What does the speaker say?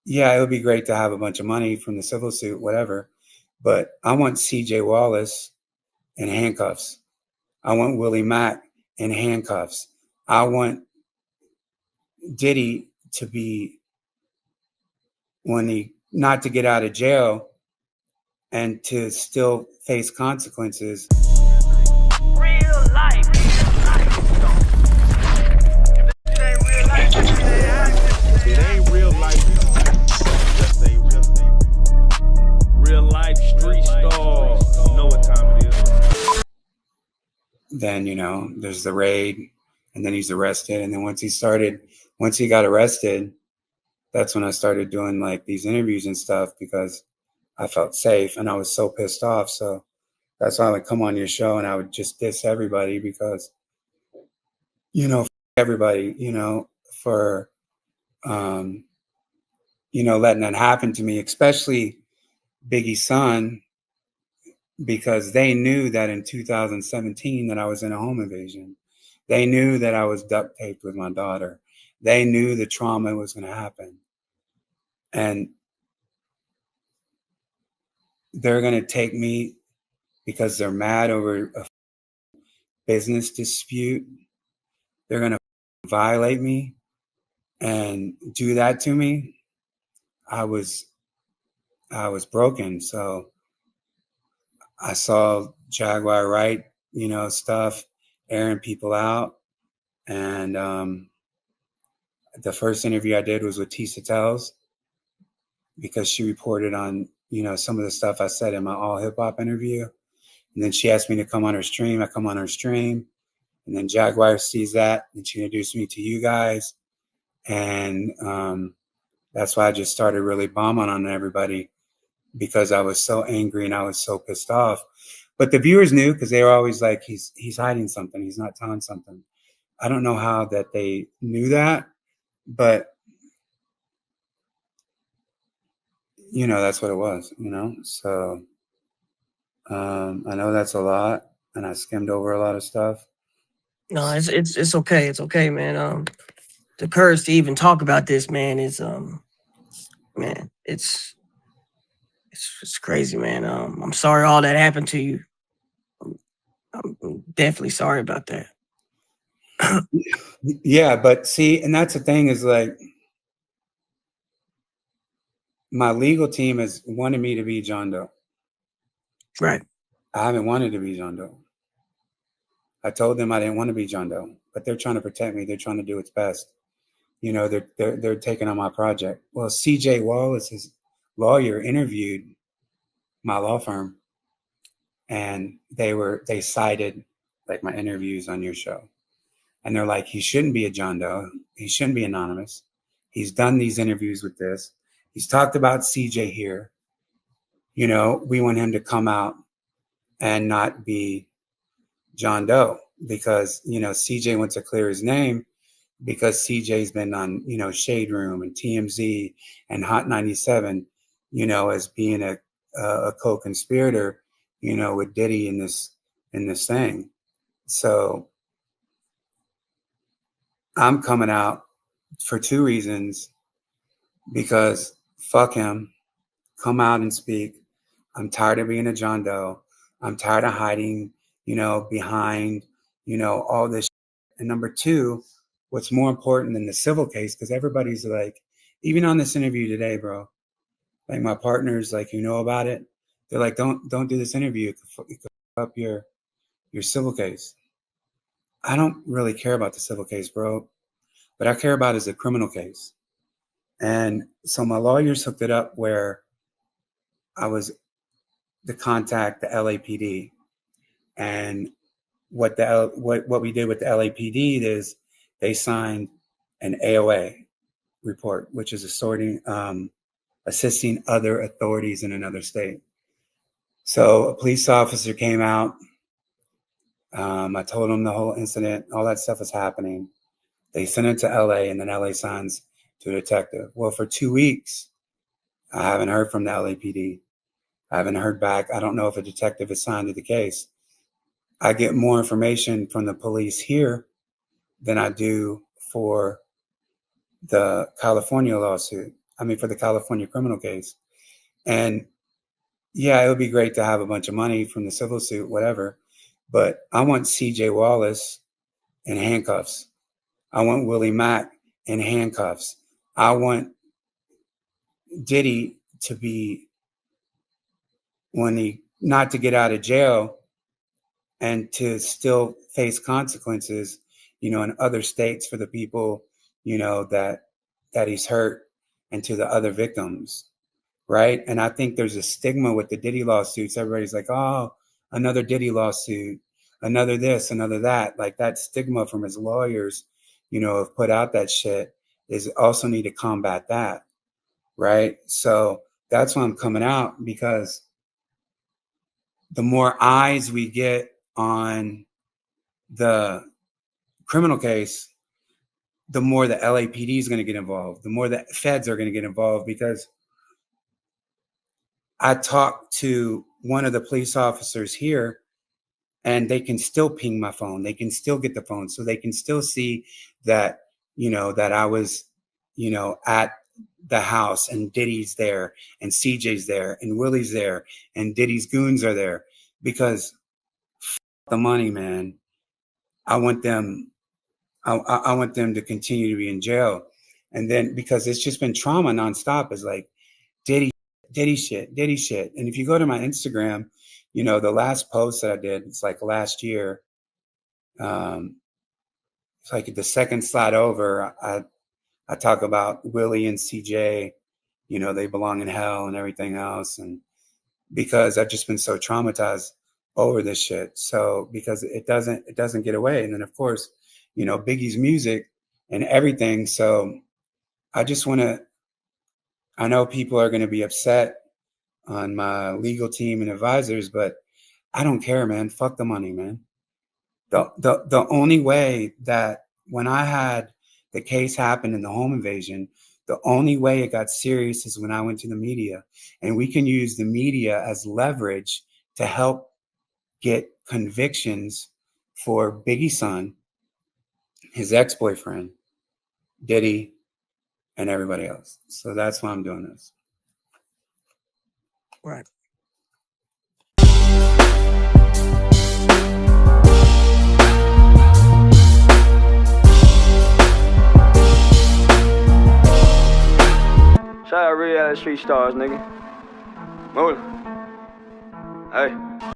yeah, it would be great to have a bunch of money from the civil suit, whatever. But I want CJ Wallace in handcuffs. I want Willie Mack in handcuffs. I want Diddy to be, when he not to get out of jail and to still face consequences. Real life. It ain't real life. Just say real life street stars. Know what time it is. Then, you know, there's the raid, and then he's arrested. And then once he got arrested, that's when I started doing like these interviews and stuff, because I felt safe and I was so pissed off. So that's why I would come on your show and I would just diss everybody, because, you know, everybody, you know, for, you know, letting that happen to me, especially Biggie's son, because they knew that in 2017 that I was in a home invasion. They knew that I was duct taped with my daughter. They knew the trauma was going to happen. And they're going to take me because they're mad over a business dispute. They're going to violate me and do that to me. I was broken. So I saw Jaguar Wright, you know, stuff, airing people out. And the first interview I did was with Tisa Tells, because she reported on, you know, some of the stuff I said in my all hip hop interview. And then she asked me to come on her stream. I come on her stream. And then Jaguar sees that, and she introduced me to you guys. And that's why I just started really bombing on everybody, because I was so angry and I was so pissed off. But the viewers knew, because they were always like, he's hiding something. He's not telling something. I don't know how that they knew that, but, you know, that's what it was, you know? So I know that's a lot, and I skimmed over a lot of stuff. No, it's okay. It's okay, man. The courage to even talk about this, man, is man, it's crazy, man. I'm sorry all that happened to you. I'm definitely sorry about that. Yeah, but see, and that's the thing, is like, my legal team has wanted me to be John Doe. Right. I haven't wanted to be John Doe. I told them I didn't want to be John Doe, but they're trying to protect me. They're trying to do what's best. You know, they're taking on my project. Well, CJ Wallace's lawyer interviewed my law firm, and they cited like my interviews on your show. And they're like, he shouldn't be a John Doe. He shouldn't be anonymous. He's done these interviews with this. He's talked about CJ here. You know, we want him to come out and not be John Doe, because, you know, CJ wants to clear his name, because CJ's been on, you know, Shade Room and TMZ and Hot 97, you know, as being a co-conspirator, you know, with Diddy in this thing. So I'm coming out for two reasons, because fuck him, come out and speak. I'm tired of being a John Doe. I'm tired of hiding, you know, behind, you know, all this. And number two, what's more important than the civil case, because everybody's like, even on this interview today, bro, like my partners, like, you know about it. They're like, don't do this interview. It could fuck up your civil case. I don't really care about the civil case, bro. What I care about is the criminal case. And so my lawyers hooked it up where I was to contact the LAPD. And what we did with the LAPD is they signed an AOA report, which is assisting other authorities in another state. So a police officer came out. I told him the whole incident, all that stuff is happening. They sent it to LA, and then LA signs to a detective. Well, for 2 weeks, I haven't heard from the LAPD. I haven't heard back. I don't know if a detective is signed to the case. I get more information from the police here than I do for the California lawsuit. for the California criminal case. And yeah, it would be great to have a bunch of money from the civil suit, whatever. But I want CJ Wallace in handcuffs. I want Willie Mack in handcuffs. I want Diddy to be, not to get out of jail and to still face consequences, in other states for the people, that he's hurt, and to the other victims. Right. And I think there's a stigma with the Diddy lawsuits. Everybody's like, oh, another Diddy lawsuit, another this, another that. Like that stigma from his lawyers, have put out that shit, is also need to combat that. Right. So that's why I'm coming out, because the more eyes we get on the criminal case, the more the LAPD is going to get involved, the more the feds are going to get involved. Because I talked to one of the police officers here, and they can still ping my phone. They can still get the phone. So they can still see that, that I was, at the house, and Diddy's there, and CJ's there, and Willie's there, and Diddy's goons are there. Because the money, man. I want them to continue to be in jail. And then, because it's just been trauma nonstop, is like Diddy shit. And if you go to my Instagram, the last post that I did, it's like last year. It's like the second slide over, I talk about Willie and CJ, they belong in hell and everything else. And because I've just been so traumatized over this shit. So because it doesn't get away. And then of course, Biggie's music and everything. So I just I know people are going to be upset on my legal team and advisors, but I don't care, man. Fuck the money, man. The only way that, when I had the case happen in the home invasion, the only way it got serious is when I went to the media. And we can use the media as leverage to help get convictions for Biggie's son, his ex-boyfriend, Diddy, and everybody else. So that's why I'm doing this. Right. Shout out Reallyfe Street Starz, nigga. Move it. Hey.